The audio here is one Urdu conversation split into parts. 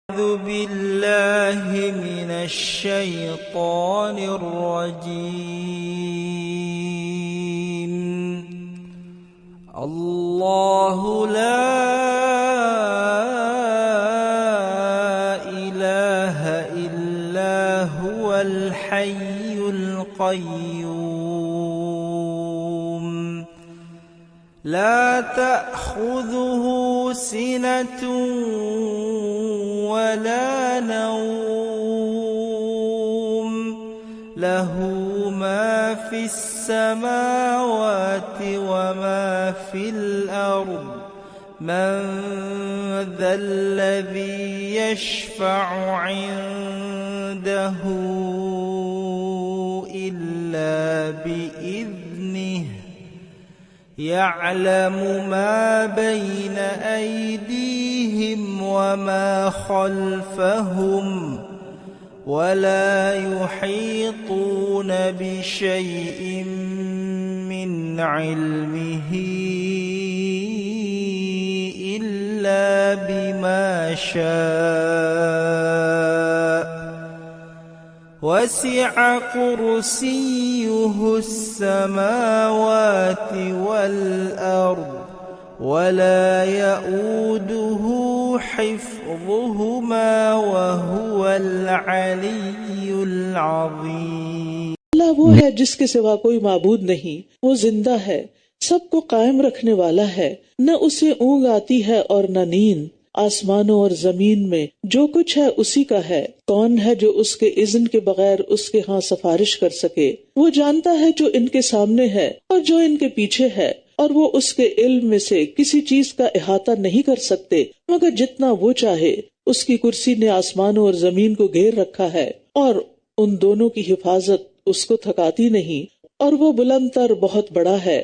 أعوذ بالله من الشيطان الرجيم. الله لا إله إلا هو الحي القيوم لا تأخذه سنة ولا نوم له ما في السماوات وما في الأرض من ذا الذي يشفع عنده إلا بإذنه يعلم ما بين أيديهم وما خلفهم ولا يحيطون بشيء من علمه إلا بما شاء وسع كرسيه السماوات والأرض ولا يؤوده حفظهما وهو العلي العظيم. اللہ وہ ہے جس کے سوا کوئی معبود نہیں، وہ زندہ ہے، سب کو قائم رکھنے والا ہے، نہ اسے اونگ آتی ہے اور نہ نیند. آسمانوں اور زمین میں جو کچھ ہے اسی کا ہے. کون ہے جو اس کے اذن کے بغیر اس کے ہاں سفارش کر سکے؟ وہ جانتا ہے جو ان کے سامنے ہے اور جو ان کے پیچھے ہے، اور وہ اس کے علم میں سے کسی چیز کا احاطہ نہیں کر سکتے مگر جتنا وہ چاہے. اس کی کرسی نے آسمانوں اور زمین کو گھیر رکھا ہے اور ان دونوں کی حفاظت اس کو تھکاتی نہیں، اور وہ بلند تر بہت بڑا ہے.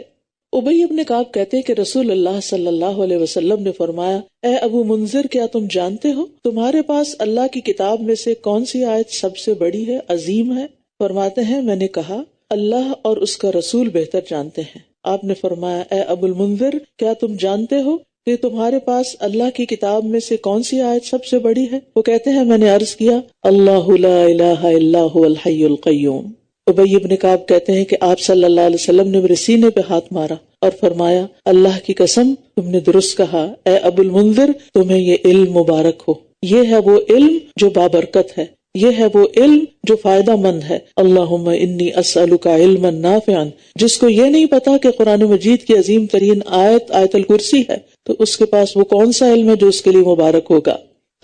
ابی ابن کعب کہتے کہ رسول اللہ صلی اللہ علیہ وسلم نے فرمایا، اے ابو منذر، کیا تم جانتے ہو تمہارے پاس اللہ کی کتاب میں سے کون سی آیت سب سے بڑی ہے، عظیم ہے؟ فرماتے ہیں میں نے کہا اللہ اور اس کا رسول بہتر جانتے ہیں. آپ نے فرمایا، اے ابو المنذر، کیا تم جانتے ہو کہ تمہارے پاس اللہ کی کتاب میں سے کون سی آیت سب سے بڑی ہے؟ وہ کہتے ہیں میں نے عرض کیا اللہ لا الہ الا هو الحی القیوم. ابی ابن کعب کہتے ہیں کہ آپ صلی اللہ علیہ وسلم نے میرے سینے پہ ہاتھ مارا اور فرمایا اللہ کی قسم تم نے درست کہا، اے ابو المنذر تمہیں یہ علم مبارک ہو. یہ ہے وہ علم جو بابرکت ہے، یہ ہے وہ علم جو فائدہ مند ہے. اللہم انی اسألک علما نافعا. جس کو یہ نہیں پتا کہ قرآن مجید کی عظیم ترین آیت آیت الکرسی ہے تو اس کے پاس وہ کون سا علم ہے جو اس کے لیے مبارک ہوگا.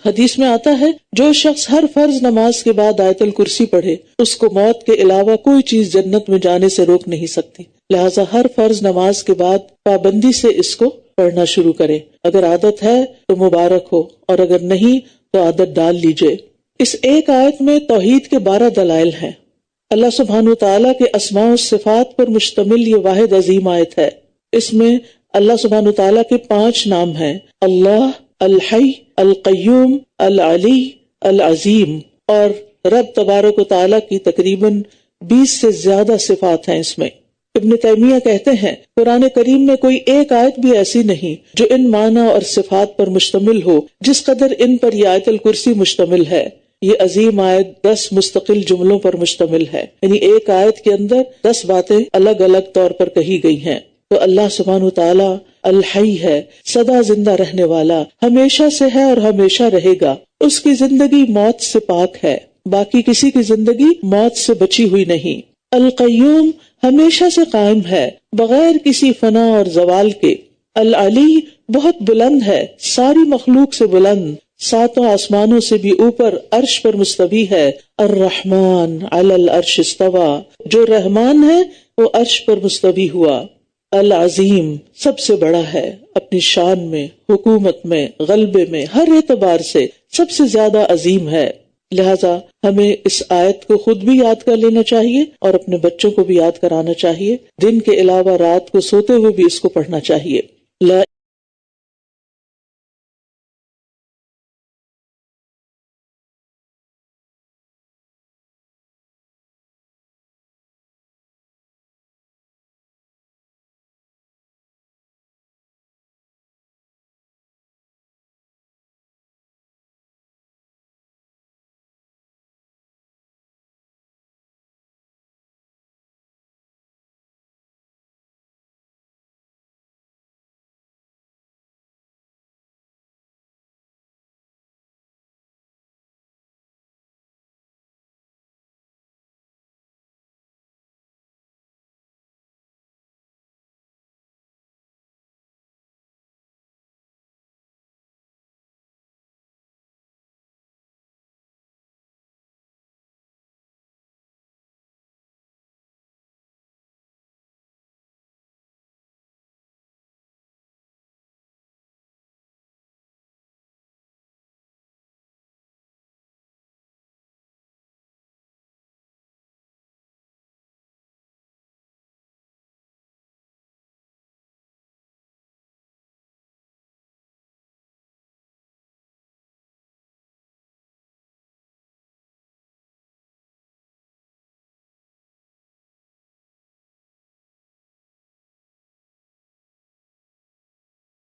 حدیث میں آتا ہے جو شخص ہر فرض نماز کے بعد آیت الکرسی پڑھے اس کو موت کے علاوہ کوئی چیز جنت میں جانے سے روک نہیں سکتی. لہٰذا ہر فرض نماز کے بعد پابندی سے اس کو پڑھنا شروع کرے. اگر عادت ہے تو مبارک ہو، اور اگر نہیں تو عادت ڈال لیجئے. اس ایک آیت میں توحید کے 12 دلائل ہیں. اللہ سبحانہ وتعالیٰ کے اسماء و صفات پر مشتمل یہ واحد عظیم آیت ہے. اس میں اللہ سبحانہ وتعالیٰ کے 5 نام ہیں، اللہ، الحی، القیوم، العلی، العظیم، اور رب تبارک و تعالیٰ کی تقریباً 20 سے زیادہ صفات ہیں اس میں. ابن تیمیہ کہتے ہیں قرآن کریم میں کوئی ایک آیت بھی ایسی نہیں جو ان معنی اور صفات پر مشتمل ہو جس قدر ان پر یہ آیت الکرسی مشتمل ہے. یہ عظیم آیت 10 مستقل جملوں پر مشتمل ہے، یعنی ایک آیت کے اندر 10 باتیں الگ الگ طور پر کہی گئی ہیں. تو اللہ سبحانہ وتعالی الحی ہے، سدا زندہ رہنے والا، ہمیشہ سے ہے اور ہمیشہ رہے گا. اس کی زندگی موت سے پاک ہے، باقی کسی کی زندگی موت سے بچی ہوئی نہیں. القیوم ہمیشہ سے قائم ہے بغیر کسی فنا اور زوال کے. العلی بہت بلند ہے، ساری مخلوق سے بلند، 7 آسمانوں سے بھی اوپر، عرش پر مستوی ہے. الرحمن علی العرش استوى، جو رحمان ہے وہ عرش پر مستوی ہوا. العظیم سب سے بڑا ہے، اپنی شان میں، حکومت میں، غلبے میں، ہر اعتبار سے سب سے زیادہ عظیم ہے. لہذا ہمیں اس آیت کو خود بھی یاد کر لینا چاہیے اور اپنے بچوں کو بھی یاد کرانا چاہیے. دن کے علاوہ رات کو سوتے ہوئے بھی اس کو پڑھنا چاہیے. لا